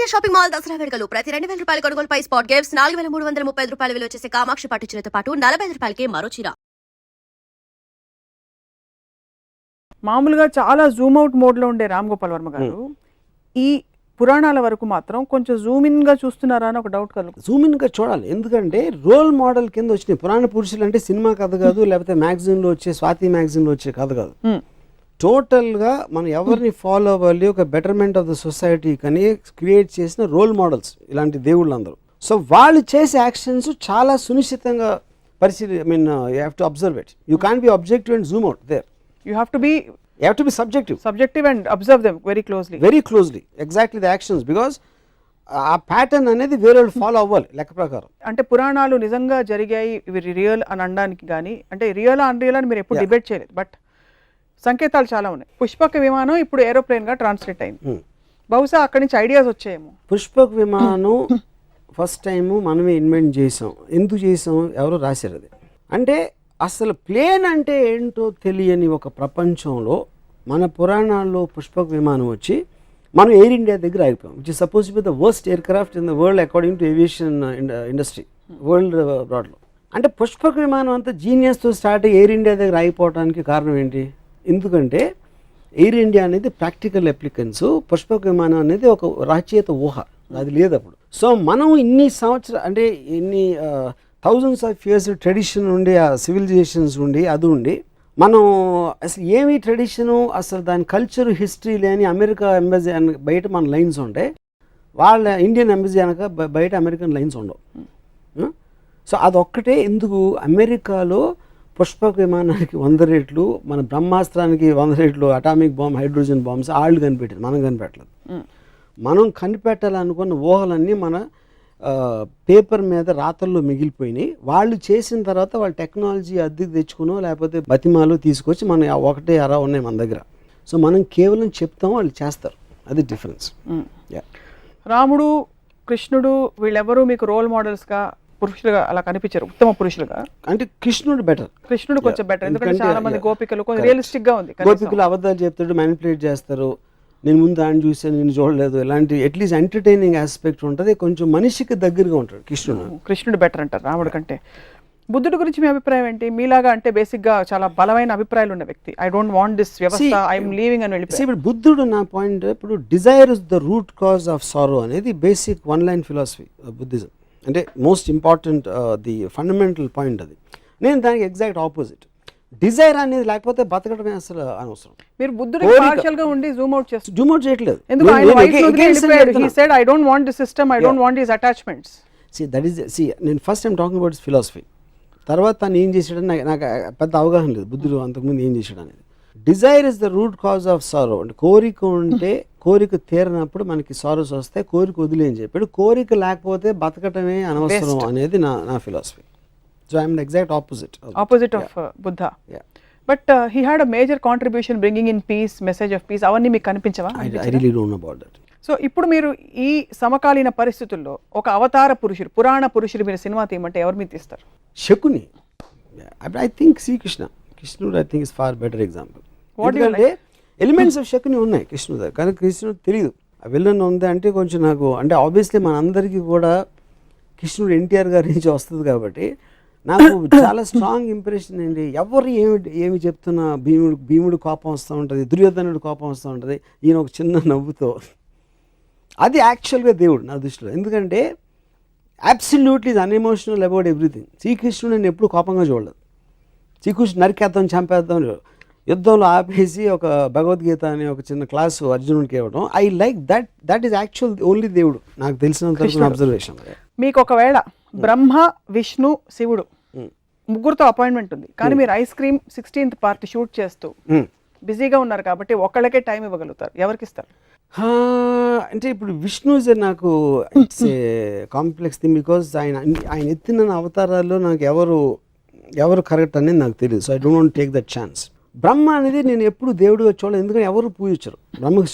India shopping mall Dasara వేడుకలు ప్రతి 2,000 రూపాయల కొనుగోలుపై స్పాట్ గిఫ్ట్స్ 4,335 రూపాయల విలువ చేసే కామాక్షి పట్టు చీరతో పాటు 45 రూపాయలకి మరో చీర. మామూలుగా చాలా జూమ్ అవుట్ మోడ్లో ఉండే రామ్ గోపాల్ వర్మ గారు ఈ పురాణాల వరకు మాత్రం కొంచెం జూమ్ ఇన్ గా చూస్తున్నారా అని ఒక డౌట్ కలుగుతుంది. జూమ్ ఇన్ గా చూడాలి, ఎందుకంటే రోల్ మోడల్ కింద వచ్చినాయి పురాణ పురుషులు అంటే సినిమా కథ కాదు, లేకపోతే మ్యాగజైన్లో వచ్చే స్వాతి మ్యాగజైన్లో వచ్చే కథ కాదు. టోటల్గా మనం ఎవరిని ఫాలో అవ్వాలి, ఒక బెటర్మెంట్ ఆఫ్ ద సొసైటీ కానీ క్రియేట్ చేసిన రోల్ మోడల్స్ ఇలాంటి దేవుళ్ళు అందరూ. సో వాళ్ళు చేసే యాక్షన్స్ చాలా సునిశ్చితంగా I mean you have to observe it. You can be objective and zoom out there. You have to be subjective and observe them very closely exactly the actions, because ఆ pattern అనేది వేరే follow అవ్వాలి లెక్క ప్రకారం. అంటే పురాణాలు నిజంగా జరిగాయి ఇవి రియల్ అని అనడానికి కానీ, అంటే రియల్ అన్రియల్ అని మీరు ఎప్పుడు డిబేట్ చేయలేదు, బట్ సంకేతాలు చాలా ఉన్నాయి. పుష్పక విమానం ఇప్పుడు ఏరోప్లేన్ గా ట్రాన్స్లేట్ అయింది. బహుశా అక్కడి నుంచి ఐడియాస్ వచ్చాయేమో. పుష్పక విమానం ఫస్ట్ టైము మనమే ఇన్వెంట్ చేసాం. ఎందుకు చేసాం, ఎవరో రాశారు అది. అంటే అసలు ప్లేన్ అంటే ఏంటో తెలియని ఒక ప్రపంచంలో మన పురాణాల్లో పుష్పక విమానం వచ్చి మనం ఎయిర్ ఇండియా దగ్గర ఆగిపోయాం, which is suppose to be the worst aircraft in the world according to aviation industry world బ్రాడ్లో. అంటే పుష్పక విమానం అంతా జీనియస్తో స్టార్ట్ అయ్యి ఎయిర్ ఇండియా దగ్గర ఆగిపోవడానికి కారణం ఏంటి? ఎందుకంటే ఎయిర్ ఇండియా అనేది ప్రాక్టికల్ అప్లికెన్స్, పుష్పక విమానం అనేది ఒక రచయిత ఊహ, అది లేదు అప్పుడు. సో మనం ఇన్ని సంవత్సరాలు అంటే ఇన్ని థౌజండ్స్ ఆఫ్ ఇయర్స్ ట్రెడిషన్ ఉండి, ఆ సివిలైజేషన్స్ ఉండి అది ఉండి మనం అసలు ఏమి ట్రెడిషను, అసలు దాని కల్చర్ హిస్టరీ లేని అమెరికా ఎంబసీ బయట మన లైన్స్ ఉంటాయి, వాళ్ళ ఇండియన్ ఎంబసీ అనక బయట అమెరికన్ లైన్స్ ఉండవు. సో అదొక్కటే ఎందుకు అమెరికాలో పుష్పక విమానానికి 100 రెట్లు, మన బ్రహ్మాస్త్రానికి 100 రెట్లు అటామిక్ బాంబ్, హైడ్రోజన్ బాంబ్స్ వాళ్ళు కనిపెట్టారు, మనం కనిపెట్టలేదు. మనం కనిపెట్టాలనుకున్న ఊహలన్నీ మన పేపర్ మీద రాతల్లో మిగిలిపోయినాయి. వాళ్ళు చేసిన తర్వాత వాళ్ళ టెక్నాలజీ అద్దెకి తెచ్చుకునో లేకపోతే బతిమాలు తీసుకొచ్చి మన ఒకటే అరా ఉన్నాయి మన దగ్గర. సో మనం కేవలం చెప్తాం, వాళ్ళు చేస్తారు, అది డిఫరెన్స్. రాముడు, కృష్ణుడు వీళ్ళెవరూ మీకు రోల్ మోడల్స్గా పురుషులుగా అలా కనిపించారు, ఉత్తమ పురుషులుగా. అంటే కృష్ణుడు కొంచెం బెటర్, ఎందుకంటే చాలా మంది గోపికలు కొంచెం రియలిస్టిక్ గా ఉంది. గోపికలు అబద్ధాలు చెప్తాడు, మ్యానిపులేట్ చేస్తారు, నేను ముందు ఆయన చూసాను నేను చూడలేదు, ఇలాంటి అట్లీస్ట్ ఎంటర్టైనింగ్ ఆస్పెక్ట్ ఉంటుంది, కొంచెం మనిషికి దగ్గరగా ఉంటాడు కృష్ణుడు బెటర్ అంటారు రాముడు కంటే. బుద్ధుడి గురించి మీ అభిప్రాయం ఏంటి? మీలాగా అంటే బేసిక్ గా చాలా బలమైన అభిప్రాయాలు ఉన్న వ్యక్తి, ఐ డోంట్ వాంట్ దిస్ వ్యవస్థ, ఐఎమ్ లీవింగ్ అని వెళ్ళిపోయి. ఇప్పుడు బుద్ధుడు నా పాయింట్, ఇప్పుడు Dzire is the root cause of sorrow అనేది బేసిక్ 1 లైన్ ఫిలాసఫీ బుద్ధిజం, అంటే most important the fundamental point అది. నేను దానికి ఎగ్జాక్ట్ ఆపోజిట్. డిజైర్ అనేది లేకపోతే బతకడమే అసలు అనవసరం. మీరు బుద్ధుడికి పార్షియల్ గా ఉండి జూమ్ అవుట్ చేయట్లేదు. నేను first time talking about philosophy. తర్వాత తను ఏం చేశాడని నాకు పెద్ద అవగాహన లేదు బుద్ధుడు అంతకుముందు ఏం చేశాడు అనేది. Dzire is the root cause of sorrow, అంటే కోరిక ఉంటే కోరిక తీరనప్పుడు మనకి సారోస్ వస్తాయి, కోరిక వదిలే అని చెప్పాడు. కోరిక లేకపోతే బతకటమే అనవసరం అనేది నా philosophy. So I am the exact opposite of Buddha. Yeah. But he had a major contribution bringing in peace, message of peace. అవర్ని మీకు కనిపించవా? I really don't know about that. So ఇప్పుడు మీరు ఈ సమకాలీన పరిస్థితుల్లో ఒక అవతార పురుషుడు, పురాణ పురుషుడు మీరు సినిమా తీయమంటే ఎవరు మీరు తీస్తారు? శకుని. I think కృష్ణుడు I think is far better example. ఎందుకంటే ఎలిమెంట్స్ ఆఫ్ శకుని ఉన్నాయి కృష్ణుడు, కానీ కృష్ణుడు తెలియదు ఆ విలన్ ఉంది అంటే కొంచెం నాకు అంటే ఆబ్వియస్లీ మనందరికీ కూడా కృష్ణుడు ఎన్టీఆర్ గారి నుంచి వస్తుంది కాబట్టి నాకు చాలా స్ట్రాంగ్ ఇంప్రెషన్ ఏంటి, ఎవరు ఏమి చెప్తున్నా భీముడు కోపం వస్తూ ఉంటుంది, దుర్యోధనుడు కోపం వస్తూ ఉంటుంది, ఈయన ఒక చిన్న నవ్వుతో, అది యాక్చువల్గా దేవుడు నా దృష్టిలో. ఎందుకంటే అబ్సల్యూట్లీ ఈజ్ అన్ఎమోషనల్ అబౌట్ ఎవ్రీథింగ్. శ్రీకృష్ణుడు నేను ఎప్పుడు కోపంగా చూడలేదు. శ్రీకృష్ణుడు నరికేద్దాం చంపేద్దాం, యుద్ధంలో ఆపేసి ఒక భగవద్గీత అనే ఒక చిన్న క్లాసు అర్జునుడికి ఇవ్వడం, I like that is actual only దేవుడు నాకు తెలిసినంత అబ్జర్వేషన్. మీకు ఒకవేళ బ్రహ్మ, విష్ణు, శివుడు ముగ్గురుతో అపాయింట్మెంట్ ఉంది, కానీ మీరు ice cream 16th part shoot చేస్తూ బిజీగా ఉన్నారు కాబట్టి ఒక్కళ్ళకే టైం ఇవ్వగలుగుతారు, ఎవరికి ఇస్తారు? అంటే ఇప్పుడు విష్ణు ఇస్ నాకు it's a complex thing, because ఆయన ఎత్తిన అవతారాల్లో నాకు ఎవరు కరెక్ట్ అనేది నాకు తెలియదు. So I don't want take that chance. Brahma అనేది నేను ఎప్పుడు దేవుడిగా చూడలేదు, ఎందుకంటే ఎవరు పూజించరు. బ్రహ్మకు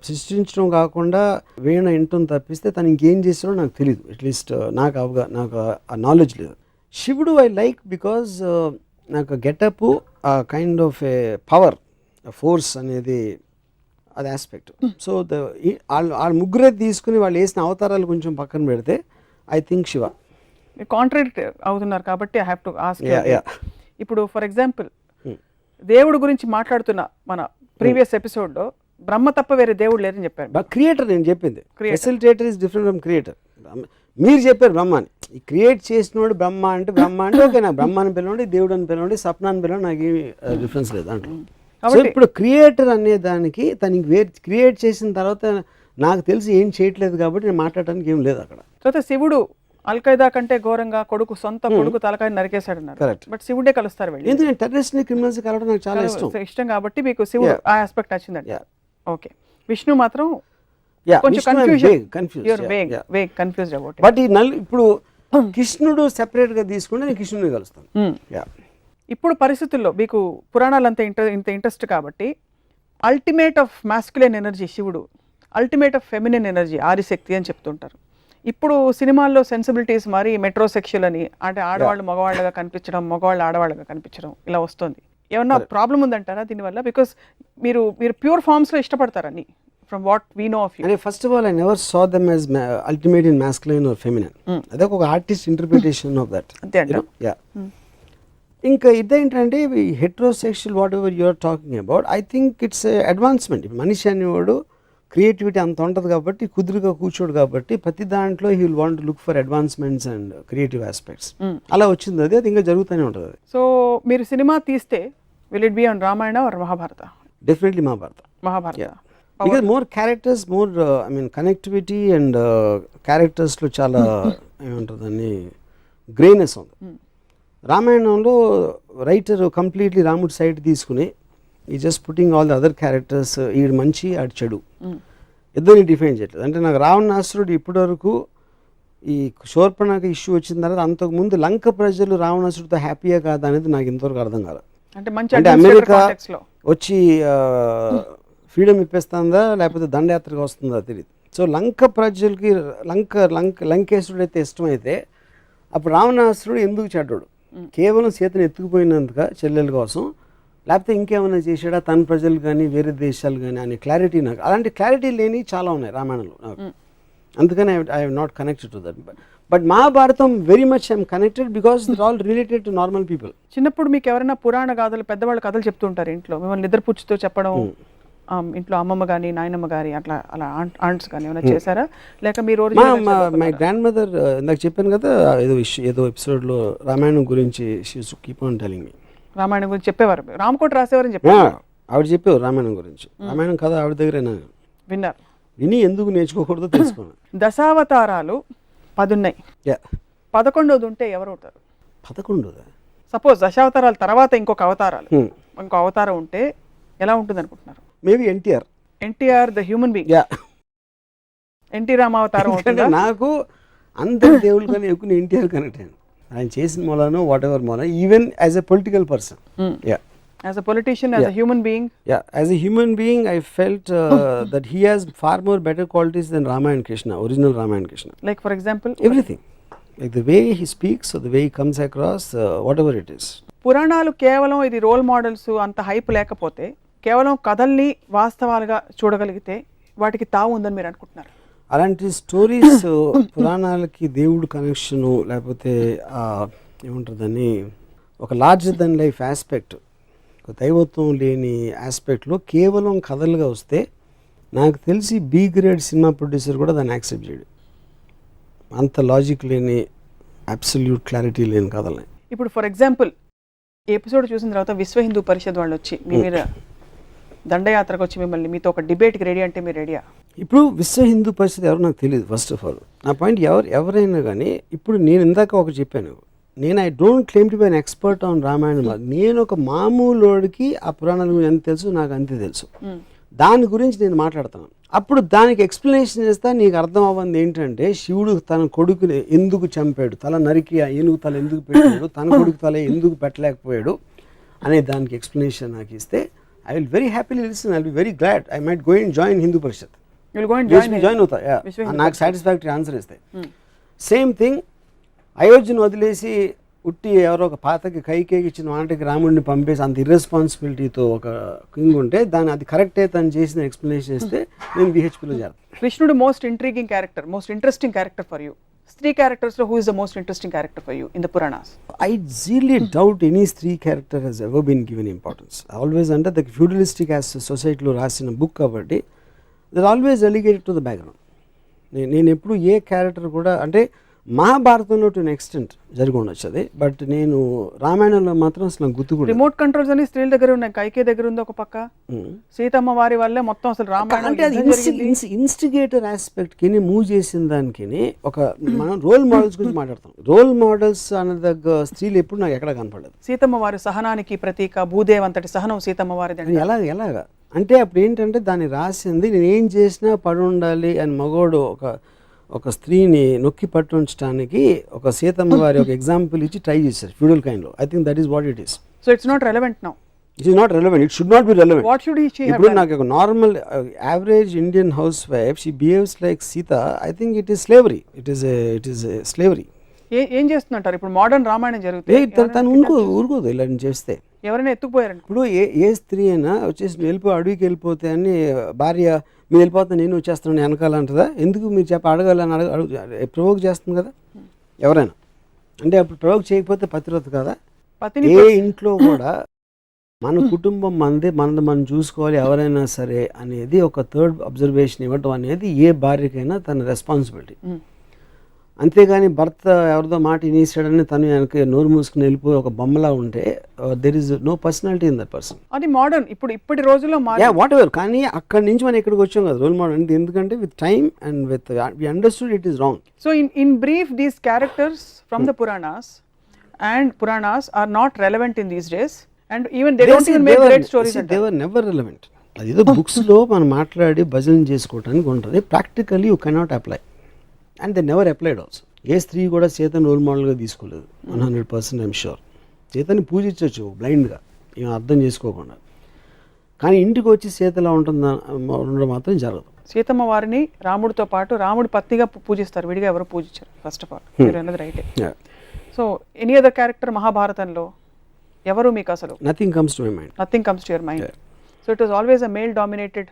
సృష్టించడం కాకుండా వీణ వినటం తప్పిస్తే తను ఇంకేం చేస్తాడో నాకు తెలియదు, అట్లీస్ట్ నాకు ఆ నాలెడ్జ్ లేదు. శివుడు ఐ లైక్ బికాజ్ నాకు getup kind of A power force అనేది అది ఆస్పెక్ట్. సో వాళ్ళ ముగ్గురే తీసుకుని వాళ్ళు వేసిన అవతారాలు కొంచెం పక్కన పెడితే ఐ థింక్ శివ. కాంట్రాడిక్ట్ అవుతున్నారు కాబట్టి I have to ask. Yeah. ఇప్పుడు ఫర్ ఎగ్జాంపుల్ దేవుడు గురించి మాట్లాడుతున్న మన ప్రీవియస్ ఎపిసోడ్లో బ్రహ్మ తప్ప వేరే దేవుడు లేరని చెప్పారు. క్రియేటర్ నేను చెప్పింది, facilitator is different from creator. మీరు చెప్పారు బ్రహ్మ అని, క్రియేట్ చేసినోడు బ్రహ్మ అంటే ఓకే, నాకు బ్రహ్మ అని పిలవండి, దేవుడు అని పిలవండి, సప్న అని పిలవండి, నాకు ఏమి డిఫరెన్స్ లేదు అంటారు. సో ఇప్పుడు క్రియేటర్ అనే దానికి తనకి క్రియేట్ చేసిన తర్వాత నాకు తెలిసి ఏం చేయట్లేదు కాబట్టి నేను మాట్లాడడానికి ఏం లేదు అక్కడ. తర్వాత శివుడు అల్ఖైదా కంటే ఘోరంగా సొంత కొడుకు తలకాయ నరికేశాడు అన్నారు. కరెక్ట్. బట్ శివుడే కలుస్తారు వెళ్ళి. ఎందుకంటే టెర్రరిస్ట్ ని క్రిమినల్స్ కలవడం నాకు చాలా ఇష్టం కాబట్టి మీకు శివుడు ఆ ఆస్పెక్ట్ నచ్చిందండి. ఓకే. విష్ణు మాత్రం కొంచెం కన్ఫ్యూజ్డ్ అబౌట్. బట్ ఈ ఇప్పుడు కృష్ణుడు సెపరేట్ గా తీసుకుంటే నేను కృష్ణుడిని కలుస్తాను. ఇప్పుడు పరిస్థితుల్లో మీకు పురాణాలు అంత ఇంట్రెస్ట్ కాబట్టి అల్టిమేట్ ఆఫ్ మాస్కులైన్ ఎనర్జీ శివుడు, ultimate of feminine energy Adishakti అని చెప్తుంటారు. ఇప్పుడు సినిమాల్లో సెన్సిబిలిటీస్ మరి మెట్రోసెక్షువల్ అని, అంటే ఆడవాళ్ళు మగవాళ్ళగా కనిపించడం, మగవాళ్ళు ఆడవాళ్ళగా కనిపించడం ఇలా వస్తుంది. ఏమన్నా ప్రాబ్లం ఉందంటారా దీనివల్ల? బికాస్ మీరు ప్యూర్ ఫార్మ్స్ లో ఇష్టపడతారని from what we know of you. అంటే first of all I never saw them as ultimate in masculine or feminine. అదే ఒక ఆర్టిస్ట్ ఇంటర్ప్రిటేషన్ ఆఫ్ దట్. అంతే అండి. ఇంకా ఇదేంటంటే heterosexual whatever you're talking about, I think it's advancement. మనిషి అనేవాడు creativity అంత ఉంటుంది కాబట్టి కుదురుగా కూర్చోడు కాబట్టి ప్రతి దాంట్లో he will want look for advancements and creative aspects. అలా వచ్చింది అది ఇంకా జరుగుతూనే ఉంటుంది అది. సో మీరు సినిమా తీస్తే will it be on Ramayana or Mahabharata? Definitely Mahabharata. Because more characters, more I mean connectivity and క్యారెక్టర్స్లో చాలా ఏమంటుంది అని గ్రేనెస్ ఉంది. రామాయణంలో రైటర్ కంప్లీట్లీ రాముడి సైడ్ తీసుకుని ఈ just putting all the other characters, ఈడు మంచి ఆడు చెడు ఇద్దరిని డిఫైన్ చేయట్లేదు. అంటే నాకు రావణాసురుడు ఇప్పటివరకు ఈ శూర్పణఖ ఇష్యూ వచ్చిన తర్వాత అంతకుముందు లంక ప్రజలు రావణాసురుడితో హ్యాపీయా కాదా అనేది నాకు ఇంతవరకు అర్థం కాదు. అంటే అమెరికా వచ్చి ఫ్రీడమ్ ఇప్పేస్తుందా లేకపోతే దండయాత్రగా వస్తుందా తెలియదు. సో లంక ప్రజలకి లంకేశ్వరుడు అయితే ఇష్టమైతే అప్పుడు రావణాసురుడు ఎందుకు చెడ్డాడు? కేవలం సీతను ఎత్తుకుపోయినందుక చెల్లెల కోసం, లేకపోతే ఇంకేమైనా చేసాడా తన ప్రజలు కానీ వేరే దేశాలు కానీ అనే క్లారిటీ నాకు, అలాంటి క్లారిటీ లేని చాలా ఉన్నాయి రామాయణంలో నాకు. అందుకని I have not connected to that. But Mahabharatam very much I'm connected because it all related to normal people. చిన్నప్పుడు మీకు ఎవరైనా పురాణ గాథలు పెద్దవాళ్ళు కథలు చెప్తుంటారు ఇంట్లో, మిమ్మల్ని నిద్రపుచ్చుతో చెప్పడం, ఇంట్లో అమ్మమ్మ కానీ నాయనమ్మ గారి అలా ఆంట్స్ కానీ ఏమైనా చేశారా? లేక మీరు మై గ్రాండ్ మదర్ ఇందాక చెప్పాను కదా ఏదో ఎపిసోడ్లో రామాయణం గురించి she used to keep on telling me. Ramayanam గురించి చెప్పేవారు, రామకోట రాసేవారని చెప్పారు. ఆవిడ చెప్పేవారు రామాయణం గురించి. రామాయణం కథ ఆవిడ దగ్గర విన్నారు. విని ఎందుకు నేర్చుకోకూడదో తెలుసుకున్నాను. దశావతారాలు 10 ఉన్నాయి. 11వది ఉంటే ఎవరు అవుతారు? 11వదా? సపోజ్ దశావతారాల తర్వాత ఇంకో అవతారం ఉంటే ఎలా ఉంటుంది అనుకుంటున్నారు? Maybe NTR the human being. NT రామావతారం. నాకు అందరి దేవుళ్ళు కానీ ఎక్కువ ఎన్టీఆర్ కనెక్ట్ అయ్యాను. ఆయన చేసిన మూలానో వాట్ ఎవర్ మూల, even as a political person, as a politician, as a human being. As a human being I felt that he has far more better qualities than Rama and Krishna, original Rama and Krishna. Like for example, everything, like the way he speaks or the way he comes across, whatever it is. పురాణాలు కేవలం ఇది role models అంత hype లేకపోతే కేవలం కథల్ని వాస్తవాలుగా చూడగలిగితే వాటికి తావు ఉందని మీరు అనుకుంటున్నారు? అలాంటి స్టోరీస్ పురాణాలకి దేవుడు కనెక్షను లేకపోతే ఏముంటుందని ఒక లార్జర్ దెన్ లైఫ్ ఆస్పెక్ట్, ఒక దైవత్వం లేని ఆస్పెక్ట్లో కేవలం కథలుగా వస్తే నాకు తెలిసి బి గ్రేడ్ సినిమా ప్రొడ్యూసర్ కూడా దాన్ని యాక్సెప్ట్ చేయడు. అంత లాజిక్ లేని అబ్సల్యూట్ క్లారిటీ లేని కథలని. ఇప్పుడు ఫర్ ఎగ్జాంపుల్ ఈ ఎపిసోడ్ చూసిన తర్వాత విశ్వ హిందూ పరిషత్ వాళ్ళు వచ్చి మీ మీద దండయాత్రకు వచ్చి మిమ్మల్ని మీతో ఒక డిబేట్కి రెడీ అంటే మీరు రెడీయా? ఇప్పుడు విశ్వ హిందూ పరిషత్ ఎవరు నాకు తెలియదు. ఫస్ట్ ఆఫ్ ఆల్ నా పాయింట్ ఎవరైనా కానీ ఇప్పుడు నేను ఇందాక ఒక చెప్పాను, నేను I don't claim to be an expert on Ramayanam. నేను ఒక మామూలుడికి ఆ పురాణాల గురించి ఎంత తెలుసు నాకు అంతే తెలుసు. దాని గురించి నేను మాట్లాడతాను. అప్పుడు దానికి ఎక్స్ప్లెనేషన్ చేస్తా. నీకు అర్థం అవ్వంది ఏంటంటే శివుడు తన కొడుకుని ఎందుకు చంపాడు, తల నరికి ఏనుగు తల ఎందుకు పెట్టాడు, తన కొడుకు తల ఎందుకు పెట్టలేకపోయాడు అనే దానికి ఎక్స్ప్లెనేషన్ నాకు ఇస్తే I will very happily listen. I will be very glad. I might go and join Hindu Parishad. Join అవుతా నాకు సాటిస్ఫాక్టరీ ఆన్సర్ ఇస్తాయి. సేమ్ థింగ్ అయోధ్యను వదిలేసి ఉట్టి ఎవరో ఒక పాతకి కైకేకి ఇచ్చిన వాటికి రాముడిని పంపేసి అంత ఇర్రెస్పాన్సిబిలిటీతో ఒక కింగ్ ఉంటే దాన్ని అది కరెక్టే తను చేసిన ఎక్స్ప్లెనేషన్ ఇస్తే నేను విహెచ్పిలో చేస్తాను. కృష్ణుడు most intriguing character, most interesting character for you. స్త్రీ క్యారెక్టర్స్ లో who is the most interesting character for you in the Puranas? I really doubt any స్త్రీ character has ever been given importance. Always under the feudalistic as సొసైటీలో రాసిన book కాబట్టి they're always relegated to the background. నేను ఎప్పుడు ఏ character కూడా అంటే మహాభారతంలో to extent జరిగి ఉండొచ్చు అది, బట్ నేను రామాయణంలో మాత్రం అసలు నాకు గుర్తు కూడా రిమోట్ కంట్రోల్స్ అని స్త్రీల దగ్గర ఉన్నాయి, కైకే దగ్గర ఉంది ఒక పక్క, సీతమ్మ వారి వల్లే మొత్తం అసలు రామాయణం అంటే అది ఇన్స్టిగేటర్ ఆస్పెక్ట్కి మూవ్ చేసిన దానికి ఒక మనం రోల్ మోడల్స్ గురించి మాట్లాడతాం. రోల్ మోడల్స్ అనే దగ్గర స్త్రీలు ఎప్పుడు నాకు ఎక్కడ కనపడలేదు. సీతమ్మ వారి సహనానికి ప్రతీక, భూదేవ్ అంతటి సహనం సీతమ్మ వారిది. ఎలాగా అంటే అప్పుడు ఏంటంటే దాన్ని రాసింది నేను ఏం చేసినా పడి ఉండాలి అని మగోడు ఒక స్త్రీని నొక్కి పట్టుంచడానికి ఒక సీతమ్మ వారి ఒక ఎగ్జాంపుల్ ఇచ్చి ట్రై చేశారు ఫ్యూడల్ కైండ్లో. I think that is what it is. So it's not relevant now. It is not relevant. It should not be relevant. What should she have ఇప్పుడు డన్? నాకు ఒక normal average Indian house wife she behaves like Sita. I think it is slavery. It is slavery. ఏం చేస్తుంటారు ఇప్పుడు modern Ramayanam జరుగుతుంది, తను ఊరుకోదు ఇలా చేస్తే. ఎవరైనా ఎత్తుకుపోయారండి ఇప్పుడు ఏ స్త్రీ అయినా వచ్చేసి అడవికి వెళ్ళిపోతే అని భార్య మీరు వెళ్ళిపోతే నేను వచ్చేస్తాను వెనకాలంటదా? ఎందుకు మీరు అడగాలని ప్రవోక్ చేస్తుంది కదా ఎవరైనా. అంటే అప్పుడు ప్రవోక్ చేయకపోతే పతివ్రత కదా. ఏ ఇంట్లో కూడా మన కుటుంబం మనది మనం చూసుకోవాలి ఎవరైనా సరే అనేది ఒక థర్డ్ అబ్జర్వేషన్ ఇవ్వటం అనేది ఏ భార్యకైనా తన రెస్పాన్సిబిలిటీ. అంతేగాని భర్త ఎవరిదో మాట ఇనేసాడని తను వెనక నోరు మూసుకుని వెళ్ళిపోయి ఒక బొమ్మలా ఉంటే there is no personality in that person. అది మోడర్న్ ఇప్పటి రోజుల్లో వాట్ ఎవర్. కానీ అక్కడి నుంచి మనం ఇక్కడికి వచ్చాం కదా రోల్ మోడల్ అంటే. ఎందుకంటే with time and with we understood it is wrong. So in brief these characters from the Puranas are not relevant in these days and even they don't even make great stories. They were never relevant. అదేదో books లో మనం మాట్లాడి భజన చేసుకోవడానికి ఉంటుంది. Practically you cannot apply and they never applied also. ఏ స్త్రీ కూడా సీతను రోల్ మోడల్గా తీసుకోలేదు 100%. ఐఎమ్ షూర్ సీతని పూజించవచ్చు బ్లైండ్గా ఏం అర్థం చేసుకోకుండా. కానీ ఇంటికి వచ్చి సీతలా ఉండడం మాత్రం జరగదు. సీతమ్మ వారిని రాముడితో పాటు రాముడి పత్నిగా పూజిస్తారు, విడిగా ఎవరు పూజించారు. ఫస్ట్ ఆఫ్ ఆల్ మీరు అన్నది రైటే. సో ఎనీ అదర్ క్యారెక్టర్ మహాభారతంలో ఎవరు మీకు అసలు? Nothing comes to my mind. Nothing comes to your mind. So it was always a male dominated.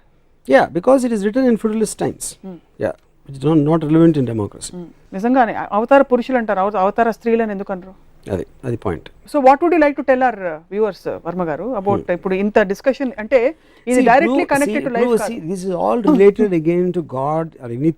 Yeah, because it is written in feudalist times. Yeah, which is not relevant in democracy. నిజంగానే అవతార పురుషులు అంటారు, అవతార స్త్రీలను ఎందుకు అంటారు? అది point. So what would you like to tell our viewers Varma గారు అబౌట్ ఇప్పుడు ఇంత డిస్కషన్ అంటే ఇది directly connected to life. This is all related again to God or anything.